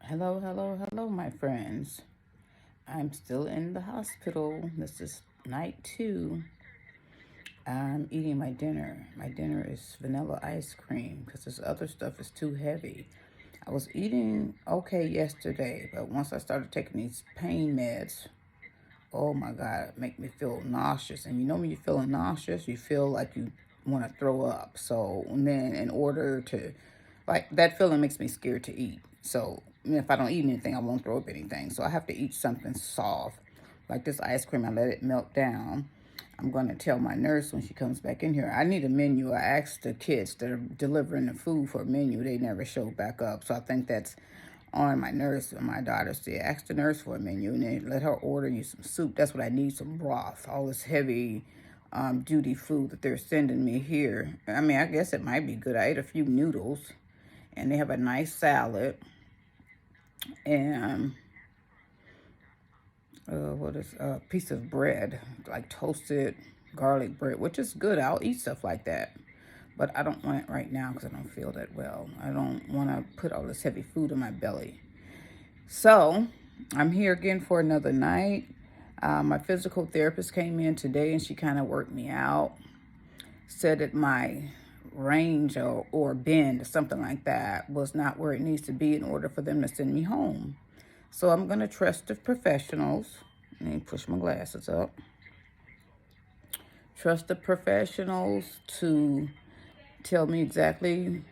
Hello, hello, hello, my friends. I'm still in the hospital. This is night 2. I'm eating my dinner. My dinner is vanilla ice cream because this other stuff is too heavy. I was eating okay yesterday, but once I started taking these pain meds, oh my God, it make me feel nauseous. And you know when you're feeling nauseous, you feel like you want to throw up. So and then in order to, like, that feeling makes me scared to eat. So if I don't eat anything, I won't throw up anything. So I have to eat something soft. Like this ice cream, I let it melt down. I'm going to tell my nurse when she comes back in here. I need a menu. I asked the kids that are delivering the food for a menu. They never showed back up. So I think that's on my nurse and my daughter said, ask the nurse for a menu and then let her order you some soup. That's what I need, some broth. All this heavy duty food that they're sending me here. I mean, I guess it might be good. I ate a few noodles and they have a nice salad and what is a piece of bread, like toasted garlic bread, which is good. I'll eat stuff like that. But I don't want it right now because I don't feel that well. I don't want to put all this heavy food in my belly. So I'm here again for another night. My physical therapist came in today and she kind of worked me out. Said that my range or bend or something like that was not where it needs to be in order for them to send me home. So I'm going to trust the professionals. Let me push my glasses up. Trust the professionals to tell me exactly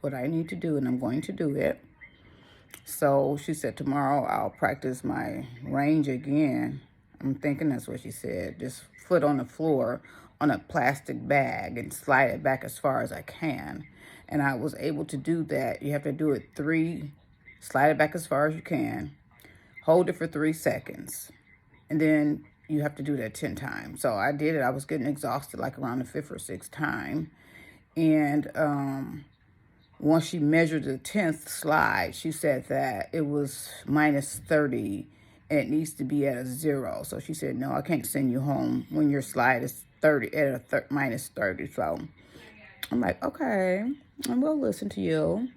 what I need to do, and I'm going to do it. So she said tomorrow I'll practice my range again. I'm thinking that's what she said. Just foot on the floor on a plastic bag and slide it back as far as I can. And I was able to do that. You have to do it slide it back as far as you can. Hold it for 3 seconds. And then you have to do that 10 times. So I did it. I was getting exhausted like around the 5th or 6th time. And once she measured the 10th slide, she said that it was minus 30 and it needs to be at a 0. So she said, no, I can't send you home when your slide is 30 at a minus 30. So I'm like, okay, I will listen to you.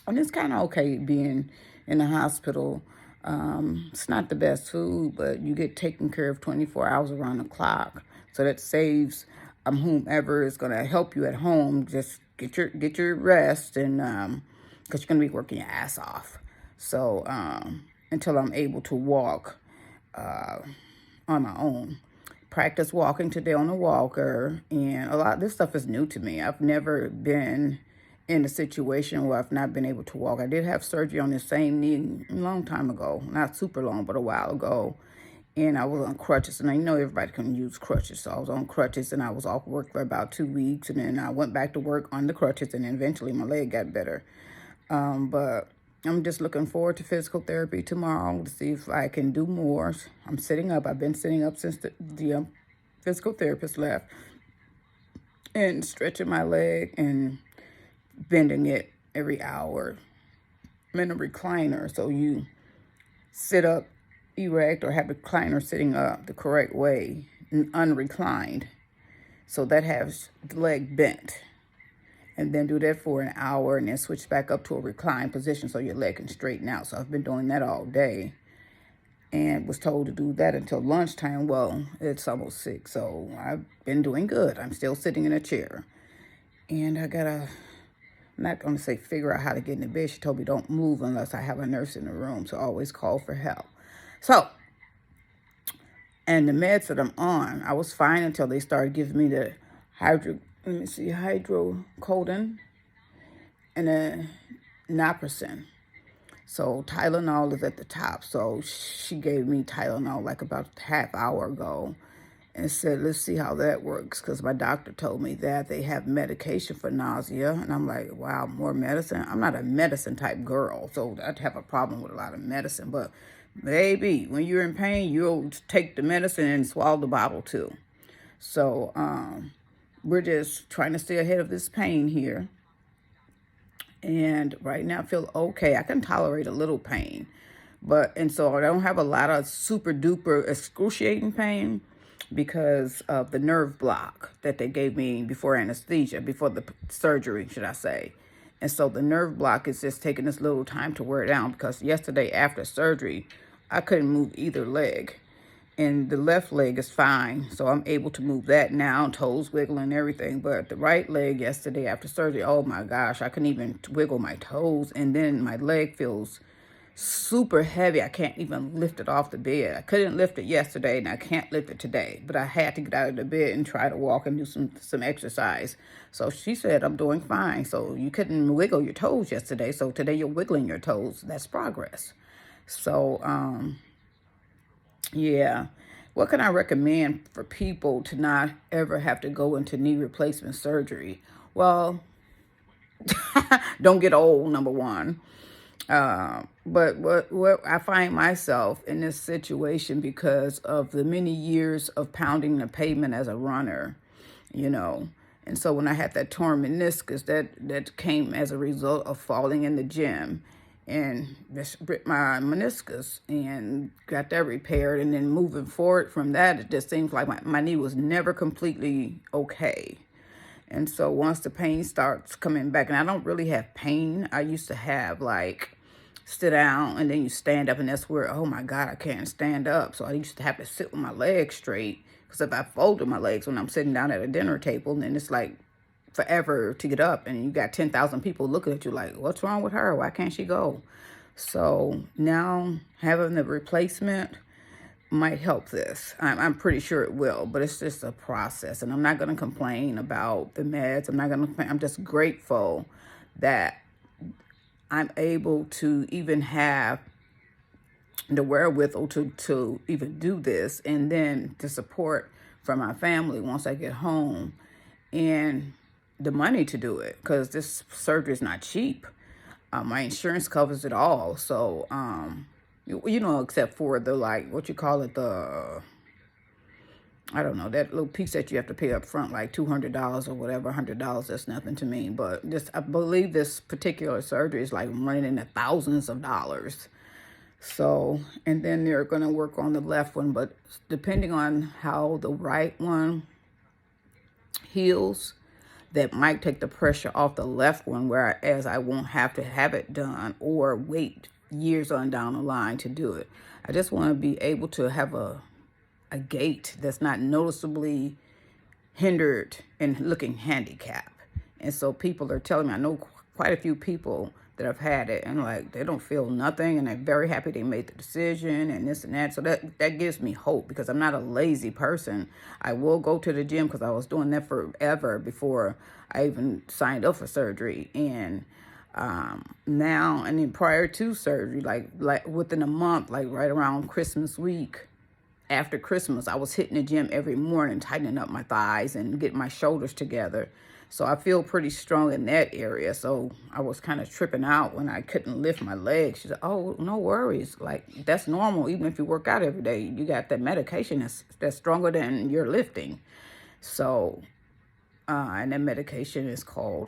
And it's kind of okay being in the hospital. It's not the best food, but you get taken care of 24 hours around the clock. So that saves whomever is going to help you at home. Just get your rest, and because you're going to be working your ass off. So until I'm able to walk on my own. Practice walking today on a walker, and a lot of this stuff is new to me. I've never been in a situation where I've not been able to walk. I did have surgery on the same knee a long time ago, not super long, but a while ago. And I was on crutches, and I know everybody can use crutches. So I was on crutches, and I was off work for about 2 weeks, and then I went back to work on the crutches, and then eventually my leg got better. But I'm just looking forward to physical therapy tomorrow to see if I can do more. I'm sitting up. I've been sitting up since the physical therapist left, and stretching my leg and bending it every hour. I'm in a recliner, so you sit up erect or have the recliner sitting up the correct way, and unreclined. So that has the leg bent. And then do that for an hour and then switch back up to a reclined position so your leg can straighten out. So I've been doing that all day and was told to do that until lunchtime. Well, it's almost 6, so I've been doing good. I'm still sitting in a chair. And I'm not going to say figure out how to get in the bed. She told me don't move unless I have a nurse in the room, so always call for help. So, and the meds that I'm on, I was fine until they started giving me the hydrocodone and a naproxen. So Tylenol is at the top. So she gave me Tylenol like about a half hour ago and said, let's see how that works. Because my doctor told me that they have medication for nausea. And I'm like, wow, more medicine? I'm not a medicine type girl, so I'd have a problem with a lot of medicine. But baby, when you're in pain, you'll take the medicine and swallow the bottle too. So we're just trying to stay ahead of this pain here. And right now I feel okay. I can tolerate a little pain. And so I don't have a lot of super duper excruciating pain because of the nerve block that they gave me before anesthesia, before the surgery, should I say. And so the nerve block is just taking this little time to wear down, because yesterday after surgery, I couldn't move either leg. And the left leg is fine, so I'm able to move that now, toes wiggling and everything. But the right leg yesterday after surgery, oh my gosh, I couldn't even wiggle my toes. And then my leg feels super heavy. I can't even lift it off the bed. I couldn't lift it yesterday, and I can't lift it today. But I had to get out of the bed and try to walk and do some exercise. So she said, I'm doing fine. So you couldn't wiggle your toes yesterday, so today you're wiggling your toes. That's progress. So, yeah. What can I recommend for people to not ever have to go into knee replacement surgery? Well, don't get old, number one. But what I find myself in this situation because of the many years of pounding the pavement as a runner, you know. And so when I had that torn meniscus, that came as a result of falling in the gym and just ripped my meniscus and got that repaired. And then moving forward from that, it just seems like my knee was never completely okay. And so once the pain starts coming back, and I don't really have pain. I used to have like sit down and then you stand up, and that's where, oh my God, I can't stand up. So I used to have to sit with my legs straight, because if I folded my legs when I'm sitting down at a dinner table, then it's like forever to get up, and you got 10,000 people looking at you like, what's wrong with her? Why can't she go? So now having the replacement might help this. I'm pretty sure it will, but it's just a process, and I'm not going to complain about the meds. I'm not going to complain. I'm just grateful that I'm able to even have the wherewithal to even do this, and then the support from my family once I get home, and the money to do it, because this surgery is not cheap. My insurance covers it all. So, you know, except for the, like, what you call it, I don't know, that little piece that you have to pay up front, like $200 or whatever, $100, that's nothing to me. But just, I believe this particular surgery is like running into thousands of dollars. So, and then they're going to work on the left one, but depending on how the right one heals, that might take the pressure off the left one, whereas I won't have to have it done or wait years on down the line to do it. I just want to be able to have a gait that's not noticeably hindered and looking handicapped. And so people are telling me, I know quite a few people that have had it, and like they don't feel nothing, and they're very happy they made the decision and this and that. So that gives me hope, because I'm not a lazy person. I will go to the gym, because I was doing that forever before I even signed up for surgery. And now, and then prior to surgery, like within a month, like right around Christmas week, after Christmas, I was hitting the gym every morning, tightening up my thighs and getting my shoulders together. So I feel pretty strong in that area. So I was kind of tripping out when I couldn't lift my legs. She said, oh, no worries. Like, that's normal. Even if you work out every day, you got that medication that's stronger than your lifting. So, and that medication is called,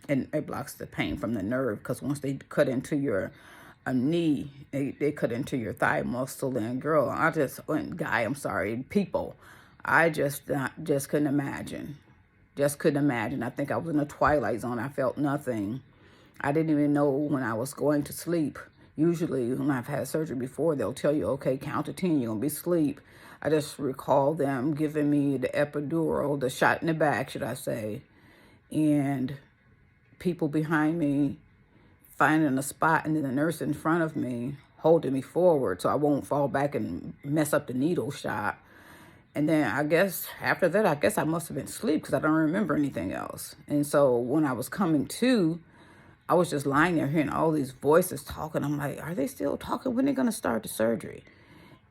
and it blocks the pain from the nerve, because once they cut into your knee, they cut into your thigh muscle. And girl, people, I just couldn't imagine. Just couldn't imagine. I think I was in a twilight zone. I felt nothing. I didn't even know when I was going to sleep. Usually when I've had surgery before, they'll tell you, okay, count to 10, you're going to be asleep. I just recall them giving me the epidural, the shot in the back, should I say, and people behind me finding a spot, and then the nurse in front of me holding me forward so I won't fall back and mess up the needle shot. And then I guess after that, I must have been asleep, because I don't remember anything else. And so when I was coming to, I was just lying there hearing all these voices talking. I'm like, are they still talking? When are they going to start the surgery?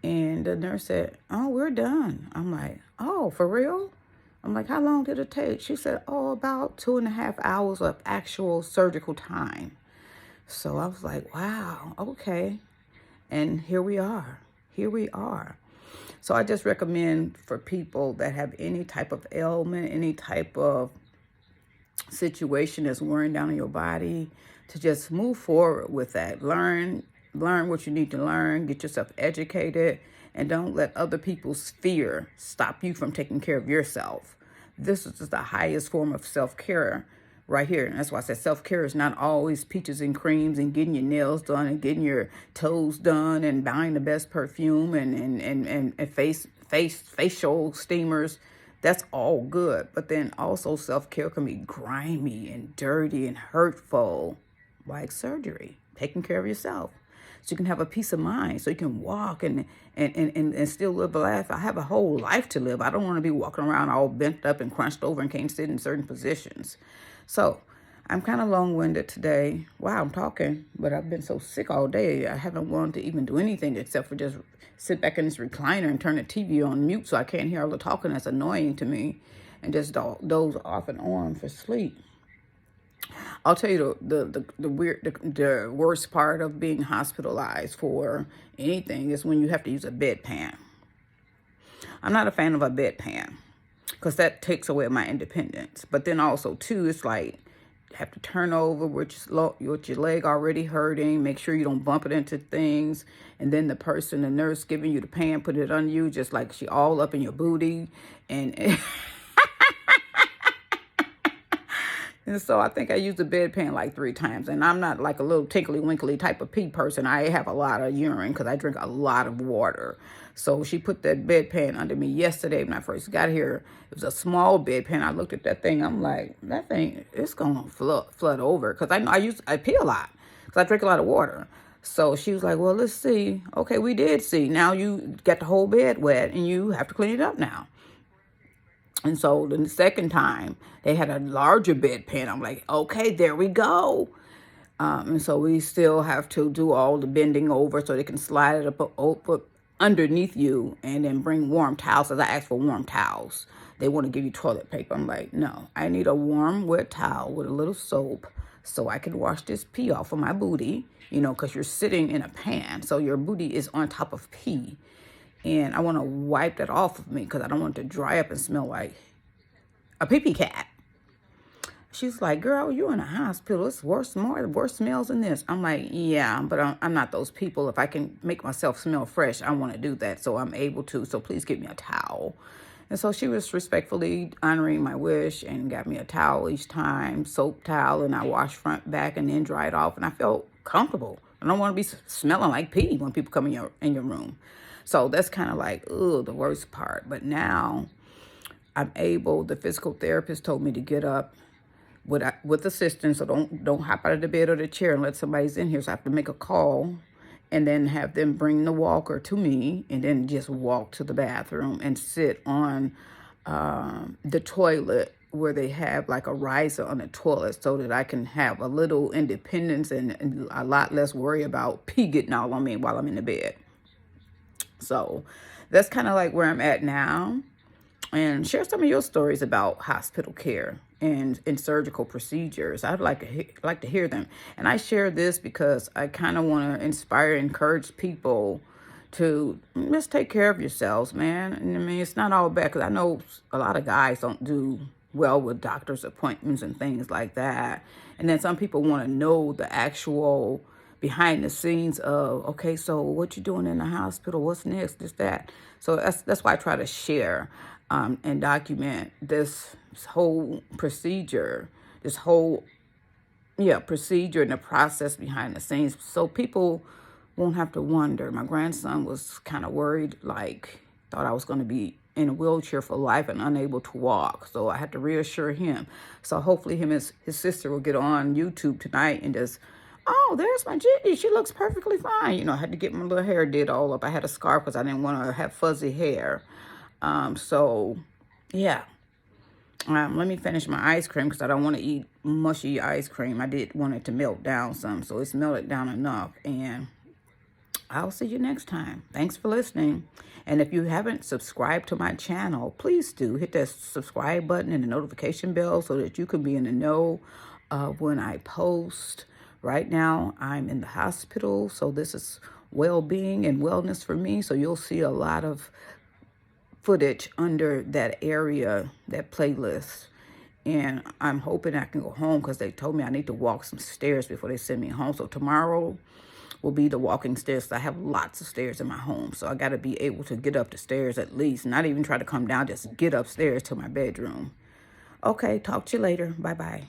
And the nurse said, oh, we're done. I'm like, oh, for real? I'm like, how long did it take? She said, oh, about 2.5 hours of actual surgical time. So I was like, wow, okay. And here we are. So I just recommend for people that have any type of ailment, any type of situation that's wearing down on your body, to just move forward with that. Learn what you need to learn, get yourself educated, and don't let other people's fear stop you from taking care of yourself. This is the highest form of self-care right here. And that's why I said self-care is not always peaches and creams and getting your nails done and getting your toes done and buying the best perfume and facial steamers. That's all good. But then also self-care can be grimy and dirty and hurtful, like surgery, taking care of yourself. So you can have a peace of mind, so you can walk and still live a life. I have a whole life to live. I don't want to be walking around all bent up and crunched over and can't sit in certain positions. So I'm kind of long-winded today. Wow, I'm talking, but I've been so sick all day. I haven't wanted to even do anything except for just sit back in this recliner and turn the TV on mute so I can't hear all the talking that's annoying to me and just doze off and on for sleep. I'll tell you the worst part of being hospitalized for anything is when you have to use a bedpan. I'm not a fan of a bedpan because that takes away my independence. But then also too, it's like you have to turn over with your leg already hurting. Make sure you don't bump it into things. And then the nurse giving you the pan, put it on you, just like she all up in your booty and. And so I think I used the bedpan like 3 times. And I'm not like a little tinkly winkly type of pee person. I have a lot of urine because I drink a lot of water. So she put that bedpan under me yesterday when I first got here. It was a small bedpan. I looked at that thing. I'm like, that thing, it's going to flood over. Because I pee a lot because I drink a lot of water. So she was like, well, let's see. Okay, we did see. Now you got the whole bed wet and you have to clean it up now. And so the second time, they had a larger bedpan. I'm like, okay, there we go. And so we still have to do all the bending over so they can slide it up underneath you and then bring warm towels. As I asked for warm towels, they want to give you toilet paper. I'm like, no, I need a warm, wet towel with a little soap so I can wash this pee off of my booty, because you're sitting in a pan. So your booty is on top of pee. And I want to wipe that off of me because I don't want it to dry up and smell like a pee-pee cat. She's like, girl, you're in a hospital. It's worse smells than this. I'm like, yeah, but I'm not those people. If I can make myself smell fresh, I want to do that. So I'm able to. So please give me a towel. And so she was respectfully honoring my wish and got me a towel each time, soap towel, and I washed front, back, and then dried off. And I felt comfortable. I don't want to be smelling like pee when people come in your room. So that's kind of like, the worst part. But now I'm able, the physical therapist told me to get up with assistance. So don't hop out of the bed or the chair and let somebody's in here. So I have to make a call and then have them bring the walker to me and then just walk to the bathroom and sit on the toilet where they have like a riser on the toilet so that I can have a little independence and a lot less worry about pee getting all on me while I'm in the bed. So that's kind of like where I'm at now. And share some of your stories about hospital care and surgical procedures. I'd like to hear them. And I share this because I kind of want to inspire and encourage people to just take care of yourselves, man. And I mean, it's not all bad because I know a lot of guys don't do well with doctor's appointments and things like that. And then some people want to know the actual behind the scenes of, okay, so what you doing in the hospital? What's next? This, that. So that's why I try to share and document this whole procedure, procedure and the process behind the scenes, so people won't have to wonder. My grandson was kind of worried, thought I was going to be in a wheelchair for life and unable to walk. So I had to reassure him. So hopefully him and his sister will get on YouTube tonight and just, oh, there's my Ginny. She looks perfectly fine. I had to get my little hair did all up. I had a scarf because I didn't want to have fuzzy hair. Let me finish my ice cream because I don't want to eat mushy ice cream. I did want it to melt down some, so it's melted down enough. And I'll see you next time. Thanks for listening. And if you haven't subscribed to my channel, please do hit that subscribe button and the notification bell so that you can be in the know of when I post. Right now, I'm in the hospital, so this is well-being and wellness for me. So you'll see a lot of footage under that area, that playlist. And I'm hoping I can go home because they told me I need to walk some stairs before they send me home. So tomorrow will be the walking stairs. I have lots of stairs in my home. So I got to be able to get up the stairs at least. Not even try to come down, just get upstairs to my bedroom. Okay, talk to you later. Bye-bye.